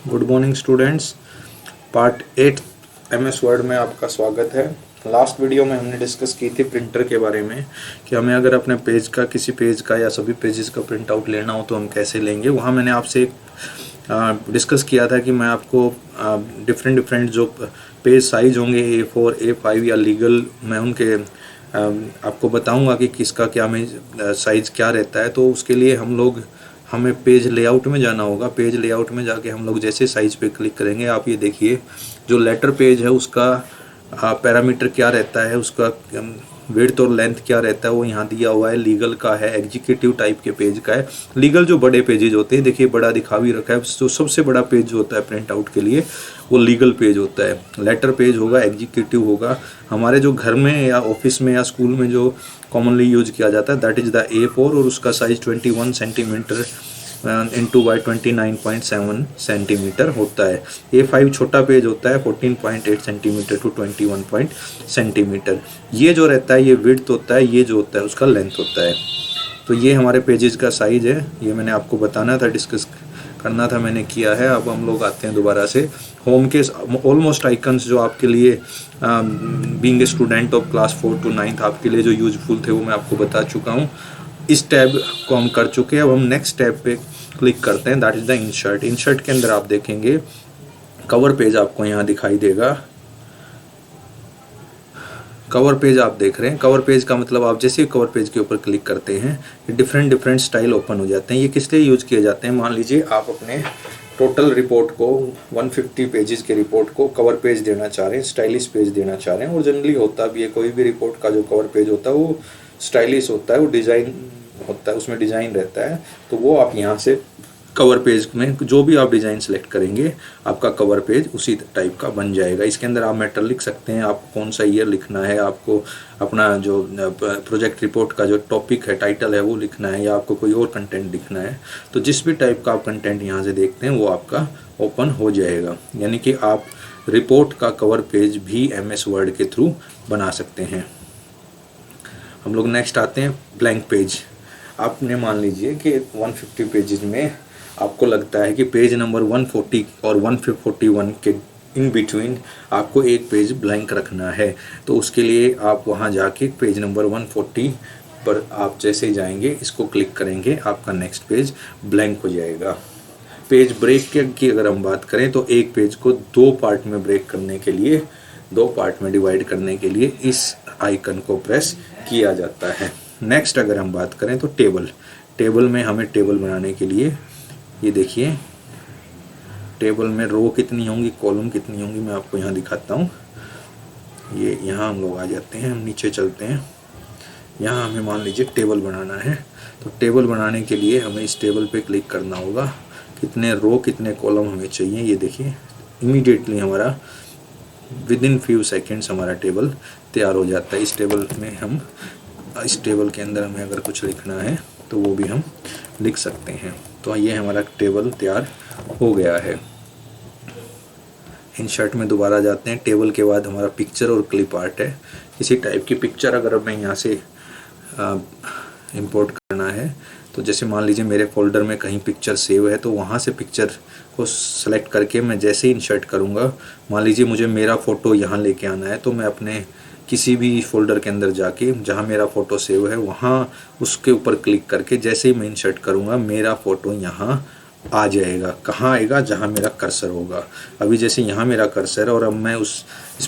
Good morning students. Part 8 MS word में आपका स्वागत है। लास्ट वीडियो में हमने डिस्कस की थी प्रिंटर के बारे में कि हमें अगर अपने पेज का किसी पेज का या सभी पेजेस का प्रिंट आउट लेना हो तो हम कैसे लेंगे। वहाँ मैंने आपसे एक डिस्कस किया था कि मैं आपको डिफरेंट जो पेज साइज होंगे A4 A5 या लीगल, मैं उनके आपको बताऊंगा कि किसका क्या में साइज़ क्या रहता है। तो उसके लिए हमें पेज लेआउट में जाना होगा। पेज लेआउट में जाके हम लोग जैसे साइज़ पे क्लिक करेंगे, आप ये देखिए जो लेटर पेज है उसका पैरामीटर क्या रहता है, उसका विड्थ और लेंथ क्या रहता है वो यहाँ दिया हुआ है। लीगल का है, एग्जीक्यूटिव टाइप के पेज का है। लीगल जो बड़े पेजेज होते हैं, देखिए बड़ा दिखा भी रखा है, जो सबसे बड़ा पेज जो होता है प्रिंट आउट के लिए वो लीगल पेज होता है। लेटर पेज होगा, एग्जीक्यूटिव होगा। हमारे जो घर में या ऑफिस में या स्कूल में जो कॉमनली यूज किया जाता है दैट इज़ द A4 और उसका size 21 centimetre into by 29.7 centimetre होता है। A5 छोटा पेज होता है 14.8 सेंटीमीटर टू 21 सेंटीमीटर। ये जो रहता है ये विड्थ होता है, ये जो होता है उसका लेंथ होता है। तो ये हमारे पेजेस का साइज है। ये मैंने आपको बताना था, डिस्कस करना था, मैंने किया है। अब हम लोग आते हैं दोबारा से होम के ऑलमोस्ट आइकन्स जो आपके लिए being a student of class 4 to 9 आपके लिए जो यूजफुल थे वो मैं आपको बता चुका हूँ। इस टैब को हम कर चुके हैं। अब हम नेक्स्ट टैब पे क्लिक करते हैं, that is the insert. Insert के अंदर आप देखेंगे कवर पेज आपको यहाँ दिखाई देगा। कवर पेज आप देख रहे हैं। कवर पेज का मतलब आप जैसे कवर पेज के ऊपर क्लिक करते हैं डिफरेंट स्टाइल ओपन हो जाते हैं। ये किस लिए यूज किए जाते हैं, मान लीजिए आप अपने टोटल रिपोर्ट को 150 पेजेस के रिपोर्ट को कवर पेज देना चाह रहे हैं, स्टाइलिश पेज देना चाह रहे हैं। और जनरली होता भी है, कोई भी रिपोर्ट का जो कवर पेज होता है वो स्टाइलिश होता है, वो डिज़ाइन होता है, उसमें डिज़ाइन रहता है। तो वो आप यहाँ से कवर पेज में जो भी आप डिज़ाइन सेलेक्ट करेंगे आपका कवर पेज उसी टाइप का बन जाएगा। इसके अंदर आप मैटर लिख सकते हैं, आपको कौन सा ईयर लिखना है, आपको अपना जो प्रोजेक्ट रिपोर्ट का जो टॉपिक है, टाइटल है वो लिखना है, या आपको कोई और कंटेंट लिखना है। तो जिस भी टाइप का आप कंटेंट यहाँ से देखते हैं वो आपका ओपन हो जाएगा। यानी कि आप रिपोर्ट का कवर पेज भी MS वर्ड के थ्रू बना सकते हैं। हम लोग नेक्स्ट आते हैं ब्लैंक पेज। आपने मान लीजिए कि 150 पेजेस में आपको लगता है कि पेज नंबर 140 और 141 के इन बिटवीन आपको एक पेज ब्लैंक रखना है। तो उसके लिए आप वहां जाके पेज नंबर 140 पर आप जैसे जाएंगे, इसको क्लिक करेंगे, आपका नेक्स्ट पेज ब्लैंक हो जाएगा। पेज ब्रेक की अगर हम बात करें तो एक पेज को दो पार्ट में ब्रेक करने के लिए, दो पार्ट में डिवाइड करने के लिए इस आइकन को प्रेस किया जाता है। नेक्स्ट अगर हम बात करें तो टेबल में हमें टेबल बनाने के लिए ये देखिए टेबल में रो कितनी होंगी, कॉलम कितनी होंगी, मैं आपको यहाँ दिखाता हूँ। ये यहाँ हम लोग आ जाते हैं, हम नीचे चलते हैं। यहाँ हमें मान लीजिए टेबल बनाना है। तो टेबल बनाने के लिए हमें इस टेबल पे क्लिक करना होगा। कितने रो कितने कॉलम हमें चाहिए ये देखिए, इमीडिएटली हमारा विद इन फ्यू सेकेंड्स हमारा टेबल तैयार हो जाता है। इस टेबल के अंदर हमें अगर कुछ लिखना है तो वो भी हम लिख सकते हैं। तो ये हमारा टेबल तैयार हो गया है। इंसर्ट में दोबारा जाते हैं। टेबल के बाद हमारा पिक्चर और क्लिप आर्ट है। इसी टाइप की पिक्चर अगर हमें यहाँ से इंपोर्ट करना है तो जैसे मान लीजिए मेरे फोल्डर में कहीं पिक्चर सेव है तो वहाँ से पिक्चर को सेलेक्ट करके मैं जैसे ही इंसर्ट करूँगा, मान लीजिए मुझे मेरा फ़ोटो यहाँ लेके आना है तो मैं अपने किसी भी फोल्डर के अंदर जाके जहाँ मेरा फ़ोटो सेव है वहाँ उसके ऊपर क्लिक करके जैसे ही मैं इंसर्ट करूँगा मेरा फ़ोटो यहाँ आ जाएगा। कहाँ आएगा, जहाँ मेरा कर्सर होगा। अभी जैसे यहाँ मेरा कर्सर है और अब मैं इस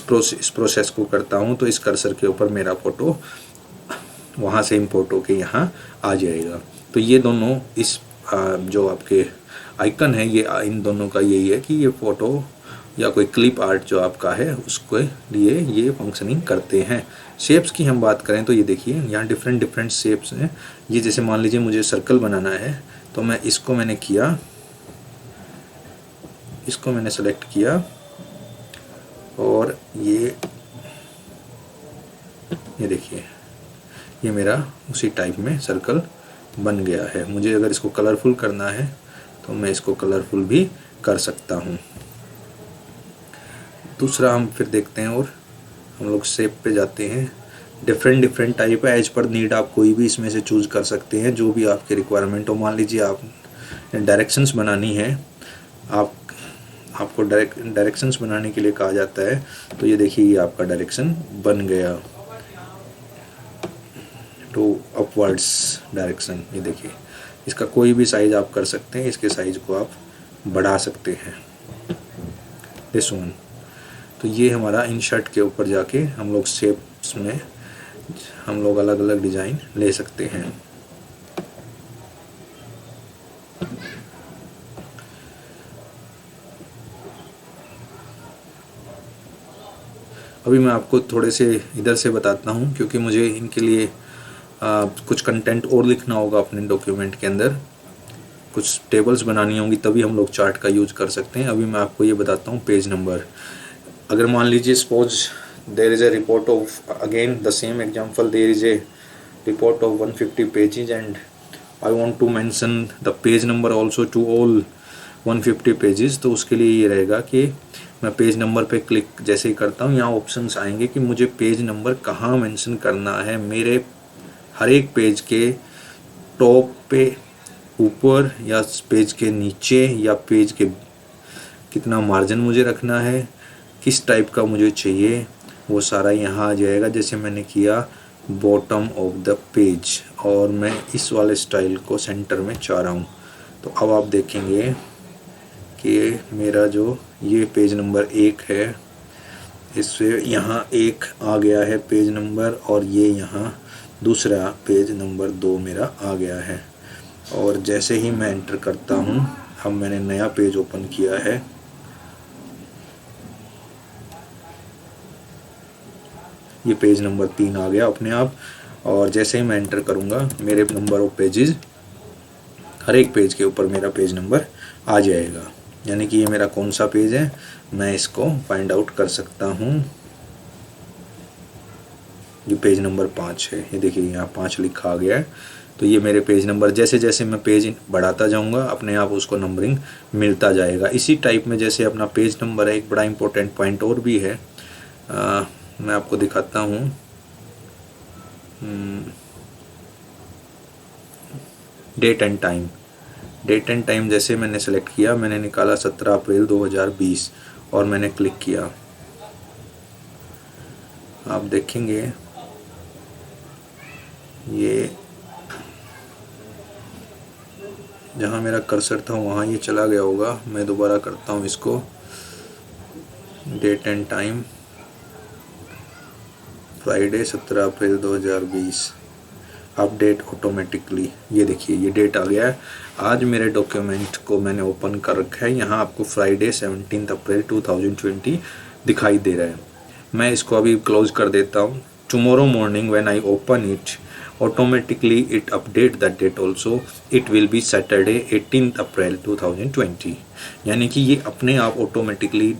प्रोसेस को करता हूँ तो इस कर्सर के ऊपर मेरा फ़ोटो वहाँ से इंपोर्ट होके यहाँ आ जाएगा। तो ये दोनों इस जो आपके आइकन है ये इन दोनों का यही है कि ये फ़ोटो या कोई क्लिप आर्ट जो आपका है उसके लिए ये फंक्शनिंग करते हैं। शेप्स की हम बात करें तो ये देखिए यहाँ डिफरेंट शेप्स हैं। ये जैसे मान लीजिए मुझे सर्कल बनाना है तो मैं इसको मैंने सेलेक्ट किया और ये देखिए ये मेरा उसी टाइप में सर्कल बन गया है। मुझे अगर इसको कलरफुल करना है तो मैं इसको कलरफुल भी कर सकता हूँ। दूसरा हम फिर देखते हैं और हम लोग शेप पे जाते हैं। डिफरेंट टाइप है, एज पर नीड आप कोई भी इसमें से चूज़ कर सकते हैं जो भी आपकी रिक्वायरमेंट हो। मान लीजिए आप डायरेक्शंस बनानी है, आप आपको डायरेक्शंस बनाने के लिए कहा जाता है। तो ये देखिए ये आपका डायरेक्शन बन गया, टू अपवर्ड्स डायरेक्शन। ये देखिए इसका कोई भी साइज आप कर सकते हैं, इसके साइज को आप बढ़ा सकते हैं, दिस वन। तो ये हमारा इंसर्ट के ऊपर जाके हम लोग शेप्स में हम लोग अलग अलग डिज़ाइन ले सकते हैं। अभी मैं आपको थोड़े से इधर से बताता हूँ, क्योंकि मुझे इनके लिए कुछ कंटेंट और लिखना होगा अपने डॉक्यूमेंट के अंदर, कुछ टेबल्स बनानी होंगी, तभी हम लोग चार्ट का यूज कर सकते हैं। अभी मैं आपको ये बताता हूँ पेज नंबर। अगर मान लीजिए suppose there is a report of, again the same example, there is a report of 150 pages and I want to mention the page number also to all 150 pages. तो उसके लिए ये रहेगा कि मैं पेज नंबर पे क्लिक जैसे ही करता हूँ, यहाँ ऑप्शंस आएंगे कि मुझे पेज नंबर कहाँ मेंशन करना है। मेरे हर एक पेज के टॉप पे, ऊपर, या पेज के नीचे, या पेज के कितना मार्जिन मुझे रखना है, किस टाइप का मुझे चाहिए, वो सारा यहाँ आ जाएगा। जैसे मैंने किया बॉटम ऑफ द पेज, और मैं इस वाले स्टाइल को सेंटर में चाह रहा हूँ। तो अब आप देखेंगे कि मेरा जो ये पेज नंबर 1 है, इससे यहाँ 1 आ गया है पेज नंबर, और ये यहाँ दूसरा पेज नंबर 2 मेरा आ गया है। और जैसे ही मैं एंटर करता हूँ, अब मैंने नया पेज ओपन किया है, ये पेज नंबर 3 आ गया अपने आप। और जैसे ही मैं एंटर करूँगा, मेरे नंबर ऑफ पेजेस, हर एक पेज के ऊपर मेरा पेज नंबर आ जाएगा। यानी कि ये मेरा कौन सा पेज है, मैं इसको फाइंड आउट कर सकता हूँ। ये पेज नंबर 5 है, ये देखिए यहाँ 5 लिखा आ गया है। तो ये मेरे पेज नंबर, जैसे जैसे मैं पेज बढ़ाता जाऊँगा, अपने आप उसको नंबरिंग मिलता जाएगा। इसी टाइप में जैसे अपना पेज नंबर है, एक बड़ा इंपॉर्टेंट पॉइंट और भी है, मैं आपको दिखाता हूँ। Date and time. Date and time जैसे मैंने सेलेक्ट किया, मैंने निकाला 17 अप्रैल 2020 और मैंने क्लिक किया। आप देखेंगे ये जहाँ मेरा कर्सर था वहाँ ये चला गया होगा। मैं दोबारा करता हूँ इसको, date and time, Friday 17 April 2020, update automatically. ये देखिए ये डेट आ गया है। आज मेरे डॉक्यूमेंट को मैंने ओपन कर रखा है, यहाँ आपको फ्राइडे 17 अप्रैल 2020 दिखाई दे रहा है। मैं इसको अभी क्लोज कर देता हूँ। Tomorrow morning when I open it, automatically it update the date also, it will be Saturday 18 April 2020। यानी कि ये अपने आप ऑटोमेटिकली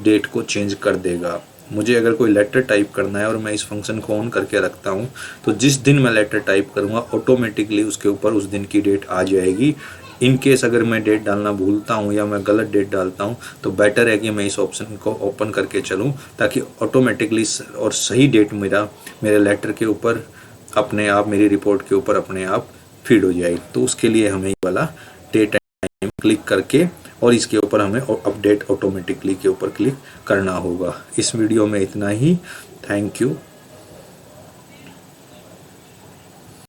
डेट को चेंज कर देगा। मुझे अगर कोई लेटर टाइप करना है और मैं इस फंक्शन को ऑन करके रखता हूँ, तो जिस दिन मैं लेटर टाइप करूँगा ऑटोमेटिकली उसके ऊपर उस दिन की डेट आ जाएगी। इन केस अगर मैं डेट डालना भूलता हूँ या मैं गलत डेट डालता हूँ, तो बेटर है कि मैं इस ऑप्शन को ओपन करके चलूँ, ताकि ऑटोमेटिकली और सही डेट मेरे लेटर के ऊपर अपने आप, मेरी रिपोर्ट के ऊपर अपने आप फीड हो जाए। तो उसके लिए हमें ये वाला डेट एंड टाइम क्लिक करके और इसके ऊपर हमें अपडेट ऑटोमेटिकली के ऊपर क्लिक करना होगा। इस वीडियो में इतना ही। Thank you.